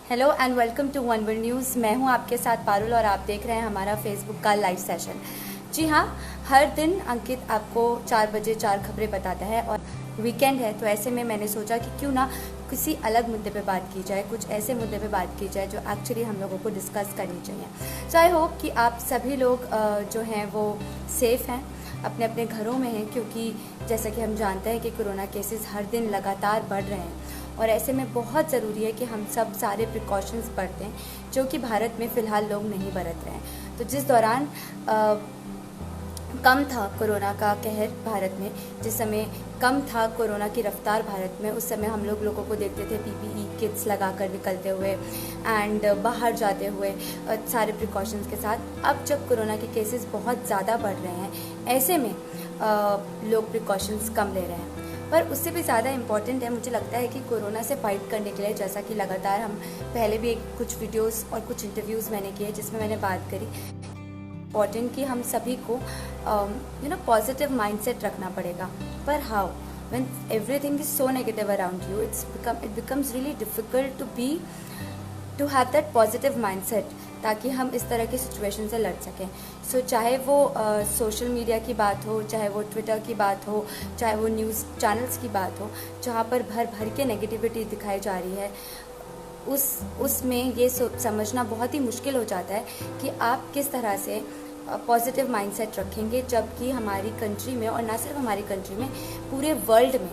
Hello and welcome to One World News. मैं हूं आपके साथ पारुल और आप देख रहे हैं हमारा फेसबुक का लाइव सेशन। जी हाँ, हर दिन अंकित आपको 4 बजे 4 खबरें बताता है और वीकेंड है, तो ऐसे में मैंने सोचा कि क्यों ना किसी अलग मुद्दे पे बात की जाए, कुछ ऐसे मुद्दे पे बात की जाए जो एक्चुअली हम लोगों को डिस्कस करनी चाहिए। सो आई होप कि आप सभी लोग जो हैं वो सेफ़ हैं, अपने अपने घरों में हैं, क्योंकि जैसा कि हम जानते हैं कि कोरोना केसेस हर दिन लगातार बढ़ रहे हैं और ऐसे में बहुत ज़रूरी है कि हम सब सारे प्रिकॉशंस बरतें जो कि भारत में फ़िलहाल लोग नहीं बरत रहे हैं। तो जिस दौरान कम था कोरोना का कहर भारत में, जिस समय कम था कोरोना की रफ्तार भारत में, उस समय हम लोगों को देखते थे पीपीई किट्स लगाकर निकलते हुए एंड बाहर जाते हुए सारे प्रिकॉशंस के साथ। अब जब कोरोना के केसेस बहुत ज़्यादा बढ़ रहे हैं, ऐसे में लोग प्रिकॉशंस कम ले रहे हैं। पर उससे भी ज़्यादा इम्पॉर्टेंट है, मुझे लगता है कि कोरोना से फाइट करने के लिए, जैसा कि लगातार हम पहले भी कुछ वीडियोस और कुछ इंटरव्यूज़ मैंने किए जिसमें मैंने बात करी, इम्पॉर्टेंट कि हम सभी को पॉजिटिव माइंडसेट रखना पड़ेगा। पर how, when everything is so negative around you, it becomes really difficult to have that positive mindset, ताकि हम इस तरह की सिचुएशन से लड़ सकें। सो चाहे वो सोशल मीडिया की बात हो, चाहे वो ट्विटर की बात हो, चाहे वो न्यूज़ चैनल्स की बात हो, जहाँ पर भर भर के नेगेटिविटी दिखाई जा रही है, उसमें ये समझना बहुत ही मुश्किल हो जाता है कि आप किस तरह से पॉजिटिव माइंडसेट रखेंगे, जबकि हमारी कंट्री में, और ना सिर्फ हमारी कंट्री में, पूरे वर्ल्ड में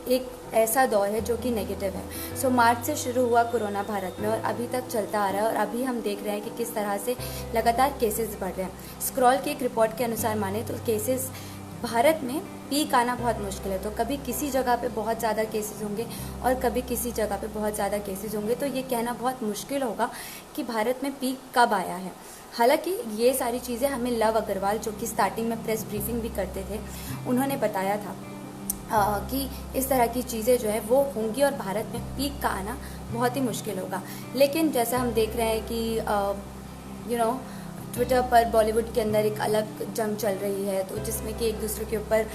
एक ऐसा दौर है जो कि नेगेटिव है। सो मार्च से शुरू हुआ कोरोना भारत में और अभी तक चलता आ रहा है और अभी हम देख रहे हैं कि किस तरह से लगातार केसेस बढ़ रहे हैं। स्क्रॉल की एक रिपोर्ट के अनुसार माने तो केसेस भारत में पीक आना बहुत मुश्किल है। तो कभी किसी जगह पे बहुत ज़्यादा केसेस होंगे और कभी किसी जगह पे बहुत ज़्यादा केसेस होंगे, तो ये कहना बहुत मुश्किल होगा कि भारत में पीक कब आया है। हालांकि ये सारी चीज़ें हमें लव अग्रवाल, जो कि स्टार्टिंग में प्रेस ब्रीफिंग भी करते थे, उन्होंने बताया था कि इस तरह की चीज़ें जो है वो होंगी और भारत में पीक का आना बहुत ही मुश्किल होगा। लेकिन जैसा हम देख रहे हैं कि ट्विटर पर बॉलीवुड के अंदर एक अलग जंग चल रही है, तो जिसमें कि एक दूसरे के ऊपर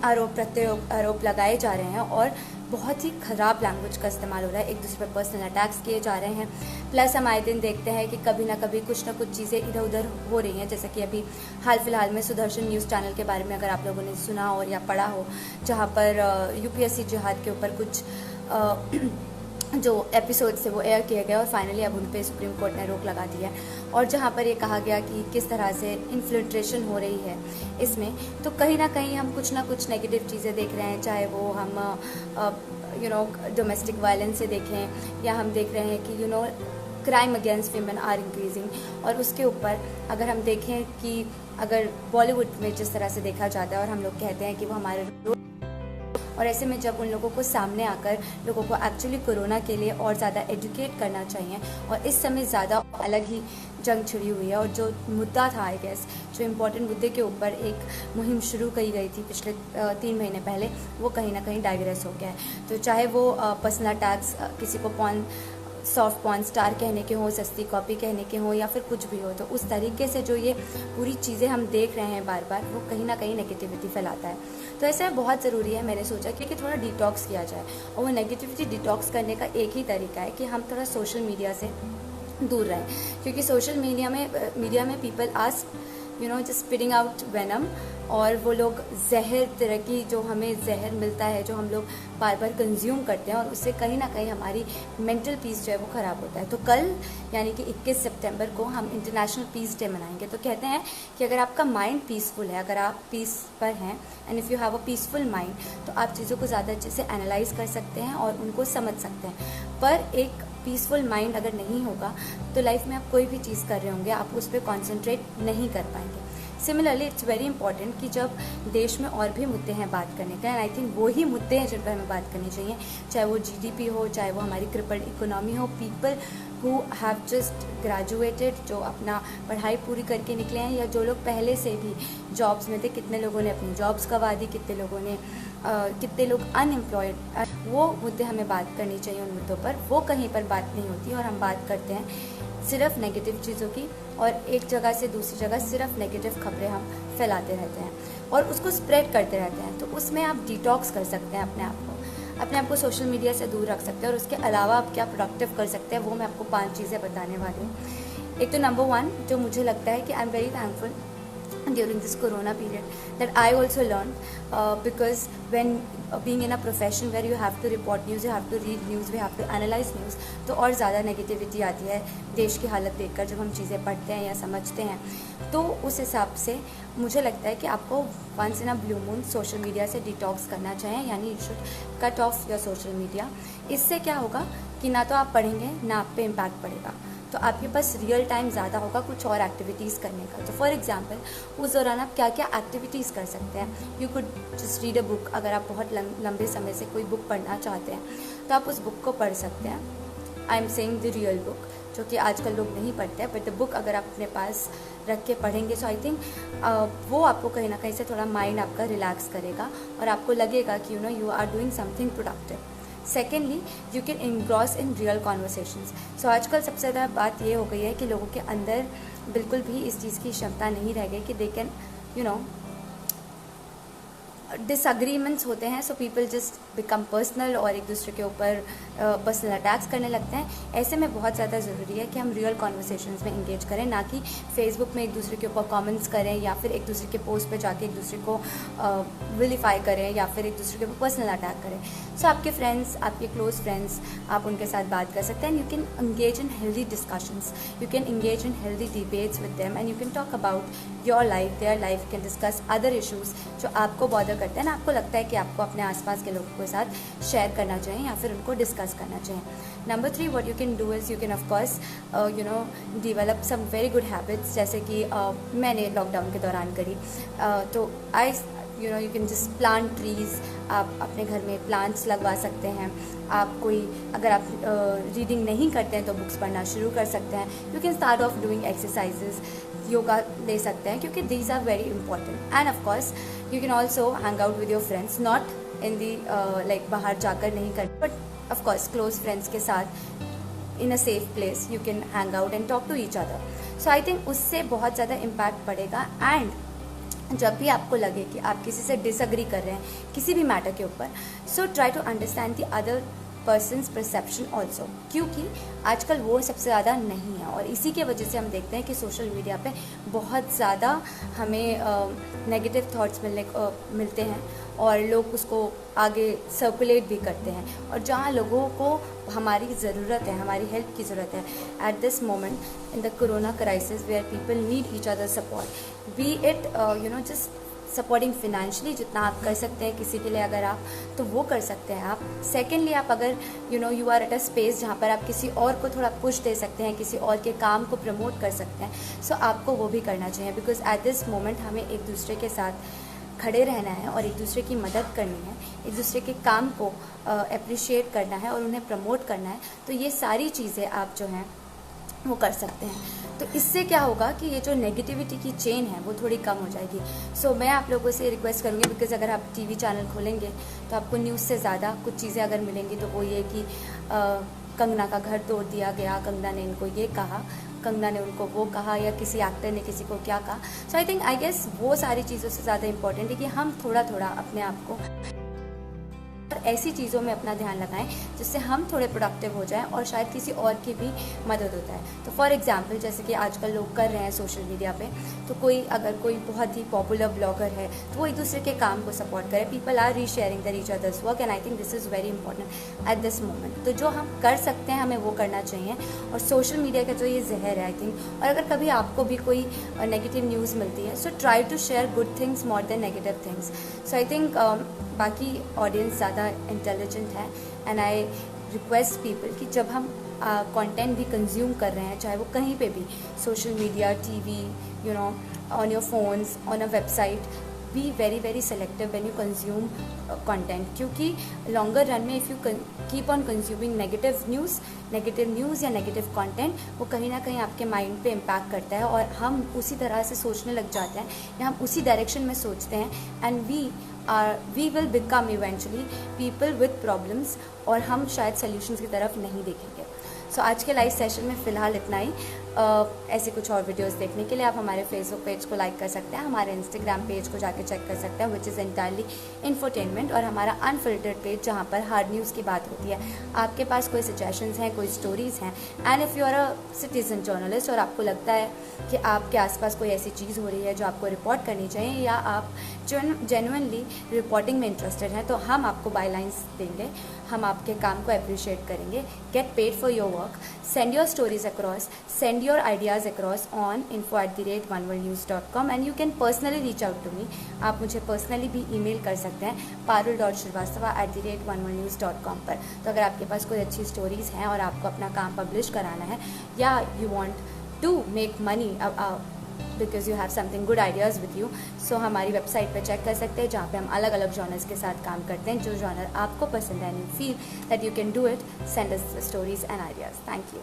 आरोप लगाए जा रहे हैं और बहुत ही ख़राब लैंग्वेज का इस्तेमाल हो रहा है, एक दूसरे पर पर्सनल अटैक्स किए जा रहे हैं। प्लस हम आए दिन देखते हैं कि कभी ना कभी कुछ ना कुछ चीज़ें इधर उधर हो रही हैं, जैसे कि अभी हाल फिलहाल में सुदर्शन न्यूज़ चैनल के बारे में अगर आप लोगों ने सुना हो या पढ़ा हो, जहाँ पर यूपीएससी जिहाद के ऊपर कुछ जो एपिसोड से वो एयर किए गए और फाइनली अब उन पे सुप्रीम कोर्ट ने रोक लगा दी है, और जहाँ पर ये कहा गया कि किस तरह से इन्फिल्ट्रेशन हो रही है इसमें, तो कहीं ना कहीं हम कुछ ना कुछ नेगेटिव चीज़ें देख रहे हैं। चाहे वो हम डोमेस्टिक वायलेंस से देखें, या हम देख रहे हैं कि crime against women are increasing, और उसके ऊपर अगर हम देखें कि अगर बॉलीवुड में जिस तरह से देखा जाता है और हम लोग कहते हैं कि वो हमारे, और ऐसे में जब उन लोगों को सामने आकर लोगों को एक्चुअली कोरोना के लिए और ज़्यादा एजुकेट करना चाहिए, और इस समय ज़्यादा अलग ही जंग छिड़ी हुई है, और जो मुद्दा था, आई गेस, जो इम्पोर्टेंट मुद्दे के ऊपर एक मुहिम शुरू की गई थी पिछले 3 महीने पहले, वो कहीं ना कहीं डाइग्रेस हो गया है। तो चाहे वो पर्सनल अटैक्स, किसी को सॉफ्ट पॉर्न स्टार कहने के हों, सस्ती कॉपी कहने के हों, या फिर कुछ भी हो, तो उस तरीके से जो ये पूरी चीज़ें हम देख रहे हैं बार बार, वो कहीं ना कहीं नेगेटिविटी फैलाता है। तो ऐसा बहुत ज़रूरी है, मैंने सोचा कि थोड़ा डिटॉक्स किया जाए, और वो नेगेटिविटी डिटॉक्स करने का एक ही तरीका है कि हम थोड़ा सोशल मीडिया से दूर रहें, क्योंकि सोशल मीडिया में people ask just spitting out venom, और वो लोग जहर तरह की, जो हमें जहर मिलता है, जो हम लोग बार बार कंज्यूम करते हैं, और उससे कहीं ना कहीं हमारी मेंटल पीस जो है वो ख़राब होता है। तो कल यानी कि 21 सितंबर को हम इंटरनेशनल पीस डे मनाएंगे। तो कहते हैं कि अगर आपका माइंड पीसफुल है, अगर आप पीस पर हैं, and if you have a peaceful mind, तो आप चीज़ों को ज़्यादा अच्छे से एनालाइज कर सकते हैं और उनको समझ सकते हैं। पर एक पीसफुल माइंड अगर नहीं होगा, तो लाइफ में आप कोई भी चीज़ कर रहे होंगे, आप उस पर कॉन्सेंट्रेट नहीं कर पाएंगे। सिमिलरली इट्स वेरी इंपॉर्टेंट कि जब देश में और भी मुद्दे हैं बात करने का, एंड आई थिंक वही मुद्दे हैं जिन पर हमें बात करनी चाहिए, चाहे वो जीडीपी हो, चाहे वो हमारी क्रिपल्ड इकोनॉमी हो, people who have just graduated, जो अपना पढ़ाई पूरी करके निकले हैं, या जो लोग पहले से भी जॉब्स में थे, कितने लोगों ने अपनी जॉब्स गंवा दी, कितने लोग अनएम्प्लॉयड, वो मुद्दे हमें बात करनी चाहिए उन मुद्दों पर। वो कहीं पर बात नहीं होती और हम बात करते हैं सिर्फ नेगेटिव चीज़ों की, और एक जगह से दूसरी जगह सिर्फ नेगेटिव खबरें हम फैलाते रहते हैं और उसको स्प्रेड करते रहते हैं। तो उसमें आप डिटॉक्स कर सकते हैं अपने आप को। अपने आप को सोशल मीडिया से दूर रख सकते हैं और उसके अलावा आप क्या प्रोडक्टिव कर सकते हैं, वो मैं आपको 5 चीज़ें बताने वाली हूँ। एक तो नंबर 1 जो मुझे लगता है कि I am very thankful during this corona period that I also learned because when being in a profession where you have to report news, you have to read news, we have to analyze news, तो और ज़्यादा negativity आती है देश की हालत देखकर जब हम चीज़ें पढ़ते हैं या समझते हैं। तो उस हिसाब से मुझे लगता है कि आपको once in a blue moon social media से डिटॉक्स करना चाहिए, यानी you should cut off your social media. इससे क्या होगा कि ना तो आप पढ़ेंगे ना आप पे इम्पैक्ट पड़ेगा, तो आपके पास रियल टाइम ज़्यादा होगा कुछ और एक्टिविटीज़ करने का। तो फॉर एग्जांपल उस दौरान आप क्या क्या एक्टिविटीज़ कर सकते हैं। You could just read a book, अगर आप बहुत लंबे समय से कोई बुक पढ़ना चाहते हैं तो आप उस बुक को पढ़ सकते हैं। I am saying the real book, जो कि आजकल लोग नहीं पढ़ते हैं, बट द बुक अगर आप अपने पास रख के पढ़ेंगे सो आई थिंक वो आपको कहीं ना कहीं से थोड़ा माइंड आपका रिलैक्स करेगा और आपको लगेगा कि you are doing something productive. Secondly, you can engross in real conversations. So आजकल सबसे ज़्यादा बात ये हो गई है कि लोगों के अंदर बिल्कुल भी इस चीज़ की क्षमता नहीं रह गई कि दे कैन डिसएग्रीमेंट्स होते हैं, so people just become personal और एक दूसरे के ऊपर पर्सनल अटैक्स करने लगते हैं। ऐसे में बहुत ज़्यादा ज़रूरी है कि हम रियल कॉन्वर्सेशंस में इंगेज करें, ना कि फेसबुक में एक दूसरे के ऊपर कमेंट्स करें या फिर एक दूसरे के पोस्ट पे जाके एक दूसरे को विलीफाई करें या फिर एक दूसरे के ऊपर पर्सनल अटैक करें। सो आपके फ्रेंड्स, आपके क्लोज फ्रेंड्स, आप उनके साथ बात कर सकते हैं। You can engage in healthy discussions, you can engage in healthy debates with them and you can talk about your life, their life, can discuss other issues जो आपको बॉदर करते हैं ना, आपको लगता है कि आपको अपने आसपास के लोगों के साथ शेयर करना चाहिए या फिर उनको डिस्कस करना चाहिए। Number 3, what you can do is you can of course develop some very good habits, जैसे कि मैंने लॉकडाउन के दौरान करी। तो you can just plant trees, आप अपने घर में प्लांट्स लगवा सकते हैं। आप कोई अगर आप रीडिंग नहीं करते हैं तो बुक्स पढ़ना शुरू कर सकते हैं। You can start off doing exercises, yoga ले सकते हैं, क्योंकि these are very important. And of course you can also hang out with your friends, not in the like बाहर जाकर नहीं कर, but of course close friends के साथ in a safe place you can hang out and talk to each other. So I think उससे बहुत ज़्यादा impact पड़ेगा। एंड जब भी आपको लगे कि आप किसी से डिसएग्री कर रहे हैं किसी भी मैटर के ऊपर, so try to understand the other person's perception also, क्योंकि आजकल वो सबसे ज़्यादा नहीं है। और इसी के वजह से हम देखते हैं कि सोशल मीडिया पे बहुत ज़्यादा हमें नेगेटिव थॉट्स मिलते हैं और लोग उसको आगे सर्कुलेट भी करते हैं। और जहाँ लोगों को हमारी ज़रूरत है, हमारी हेल्प की ज़रूरत है at this moment in the corona crisis where people need each other support, be it just supporting financially, जितना आप कर सकते हैं किसी के लिए अगर आप, तो वो कर सकते हैं आप। सेकेंडली, आप अगर you are at a space जहाँ पर आप किसी और को थोड़ा पुश दे सकते हैं, किसी और के काम को प्रमोट कर सकते हैं, सो आपको वो भी करना चाहिए। बिकॉज एट दिस मोमेंट हमें एक दूसरे के साथ खड़े रहना है और एक दूसरे की मदद करनी है, एक दूसरे के काम को अप्रिशिएट करना है और उन्हें प्रमोट करना है। तो ये सारी चीज़ें आप जो हैं वो कर सकते हैं। तो इससे क्या होगा कि ये जो नेगेटिविटी की चेन है वो थोड़ी कम हो जाएगी। सो मैं आप लोगों से रिक्वेस्ट करूँगी, बिकॉज अगर आप टीवी चैनल खोलेंगे तो आपको न्यूज़ से ज़्यादा कुछ चीज़ें अगर मिलेंगी तो वो ये कि कंगना का घर तोड़ दिया गया, कंगना ने इनको ये कहा, कंगना ने उनको वो कहा, या किसी एक्टर ने किसी को क्या कहा। सो आई गेस वो सारी चीज़ों से ज़्यादा इंपॉर्टेंट है कि हम थोड़ा थोड़ा अपने आप को ऐसी चीज़ों में अपना ध्यान लगाएं जिससे हम थोड़े प्रोडक्टिव हो जाएं और शायद किसी और की भी मदद होता है। तो फॉर एग्जांपल जैसे कि आजकल लोग कर रहे हैं सोशल मीडिया पे, तो अगर कोई बहुत ही पॉपुलर ब्लॉगर है तो वो एक दूसरे के काम को सपोर्ट करे। People are resharing the each others work and I think this is very important at this moment. तो जो हम कर सकते हैं हमें वो करना चाहिए। और सोशल मीडिया का जो ये जहर है आई थिंक, और अगर कभी आपको भी कोई नेगेटिव न्यूज़ मिलती है, so try to share good things more than negative things. So I think बाकी ऑडियंस ज़्यादा इंटेलिजेंट है एंड आई रिक्वेस्ट पीपल कि जब हम कंटेंट भी कंज्यूम कर रहे हैं, चाहे वो कहीं पे भी, social media, TV, on your phones, on a website, be very very selective when you consume content, क्योंकि लॉन्गर रन में if you keep on consuming negative news या नेगेटिव कंटेंट, वो कहीं ना कहीं आपके माइंड पे इम्पैक्ट करता है और हम उसी तरह से सोचने लग जाते हैं या हम उसी डायरेक्शन में सोचते हैं and we will become eventually people with problems और हम शायद सोल्यूशंस की तरफ नहीं देखेंगे। सो आज के लाइव सेशन में फ़िलहाल इतना ही। ऐसे कुछ और वीडियोस देखने के लिए आप हमारे फेसबुक पेज को लाइक कर सकते हैं, हमारे इंस्टाग्राम पेज को जाके चेक कर सकते हैं, विच इज़ एंटायरली इन्फोटेनमेंट, और हमारा अनफिल्टर्ड पेज जहाँ पर हार्ड न्यूज़ की बात होती है। आपके पास कोई सजेशंस हैं, कोई स्टोरीज़ हैं, and if you are a citizen journalist और आपको लगता है कि आपके आसपास कोई ऐसी चीज़ हो रही है जो आपको रिपोर्ट करनी चाहिए, या आप जेन्युइनली रिपोर्टिंग में इंटरेस्टेड हैं, तो हम आपको बायलाइंस देंगे, हम आपके काम को अप्रिशिएट करेंगे। Get paid for your work, send your stories across, send your ideas across on info@oneworldnews.com, and you can personally reach out to me. आप मुझे पर्सनली भी ईमेल कर सकते हैं parul.shrivastava@oneworldnews.com पर। तो अगर आपके पास कोई अच्छी स्टोरीज़ हैं और आपको अपना काम पब्लिश कराना है, या you want to make money because you have something good ideas with you, so हमारी वेबसाइट पर चेक कर सकते हैं, जहाँ पे हम अलग अलग जॉनर्स के साथ काम करते हैं। जो जॉनर आपको पसंद है and you feel that you can do it, send us stories and ideas. Thank you.